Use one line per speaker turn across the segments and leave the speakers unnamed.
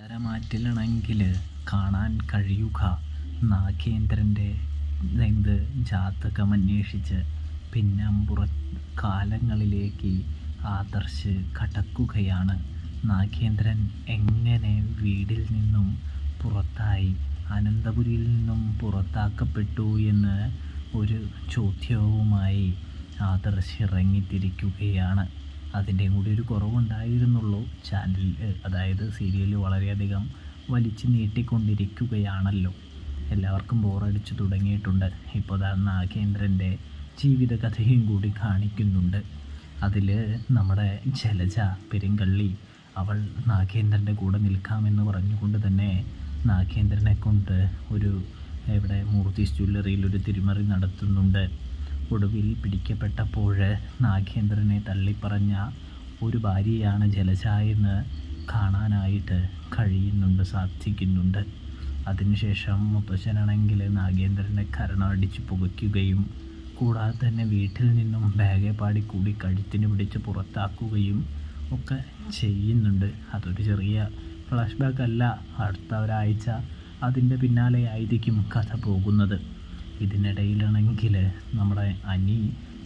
തരമാറ്റിലാണെങ്കിൽ കാണാൻ കഴിയുക നാഗേന്ദ്രൻ്റെ ജാതകമന്വേഷിച്ച് പിന്നാമ്പുറ കാലങ്ങളിലേക്ക് ആദർശ് കടക്കുകയാണ്. നാഗേന്ദ്രൻ എങ്ങനെ വീട്ടിൽ നിന്നും പുറത്തായി, അനന്തപുരിയിൽ നിന്നും പുറത്താക്കപ്പെട്ടു എന്ന് ഒരു ചോദ്യവുമായി ആദർശ് ഇറങ്ങിത്തിരിക്കുകയാണ്. അതിൻ്റെയും കൂടി ഒരു കുറവുണ്ടായിരുന്നുള്ളൂ. ചാനൽ അതായത് സീരിയൽ വളരെയധികം വലിച്ചു നീട്ടിക്കൊണ്ടിരിക്കുകയാണല്ലോ. എല്ലാവർക്കും ബോറടിച്ചു തുടങ്ങിയിട്ടുണ്ട്. ഇപ്പോൾ നാഗേന്ദ്രൻ്റെ ജീവിതകഥയും കൂടി കാണിക്കുന്നുണ്ട്. അതിൽ നമ്മുടെ ജലജ പെരുങ്കള്ളി അവൾ നാഗേന്ദ്രൻ്റെ കൂടെ നിൽക്കാമെന്ന് പറഞ്ഞുകൊണ്ട് തന്നെ നാഗേന്ദ്രനെ കൊണ്ട് ഇവിടെ മൂർത്തീസ് ജ്വല്ലറിയിൽ ഒരു തിരിമറി നടത്തുന്നുണ്ട്. ഒടുവിൽ പിടിക്കപ്പെട്ടപ്പോൾ നാഗേന്ദ്രനെ തള്ളിപ്പറഞ്ഞ ഒരു ഭാര്യയാണ് ജലജ എന്ന് കാണാനായിട്ട് സാധിക്കുന്നുണ്ട്. അതിനുശേഷം മുത്തശ്ശനാണെങ്കിൽ നാഗേന്ദ്രനെ കരണമടിച്ച് പുകയ്ക്കുകയും കൂടാതെ തന്നെ വീട്ടിൽ നിന്നും ബാഗെ പാടിക്കൂടി കഴുത്തിന് പിടിച്ച് പുറത്താക്കുകയും ഒക്കെ ചെയ്യുന്നുണ്ട്. അതൊരു ചെറിയ ഫ്ലാഷ് ബാക്ക് അല്ല, അടുത്ത ഒരാഴ്ച അതിൻ്റെ പിന്നാലെ ആയിരിക്കും കഥ പോകുന്നത്. ഇതിനിടയിലാണെങ്കിൽ നമ്മുടെ അനി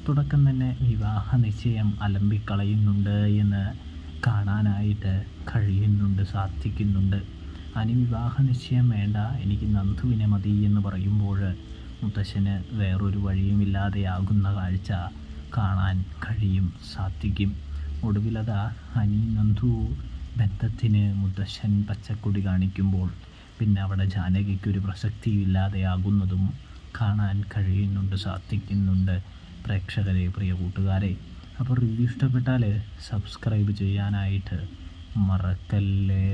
തുടക്കം തന്നെ വിവാഹ നിശ്ചയം അലമ്പിക്കളയുന്നുണ്ട് എന്ന് കാണാനായിട്ട് സാധിക്കുന്നുണ്ട്. അനി വിവാഹ നിശ്ചയം വേണ്ട, എനിക്ക് നന്ദുവിനെ മതി എന്ന് പറയുമ്പോൾ മുത്തശ്ശന് വേറൊരു വഴിയുമില്ലാതെയാകുന്ന കാഴ്ച കാണാൻ സാധിക്കും. ഒടുവിലതാ അനി നന്ദു ബന്ധത്തിന് മുത്തശ്ശൻ പച്ചക്കൊടി കാണിക്കുമ്പോൾ പിന്നെ അവിടെ ജാനകിക്കൊരു പ്രസക്തിയില്ലാതെയാകുന്നതും കാണാൻ സാധിക്കുന്നുണ്ട്. പ്രേക്ഷകരെ, പ്രിയ കൂട്ടുകാരെ, അപ്പോൾ റിവ്യൂ ഇഷ്ടപ്പെട്ടാൽ സബ്സ്ക്രൈബ് ചെയ്യാനായിട്ട് മറക്കല്ലേ.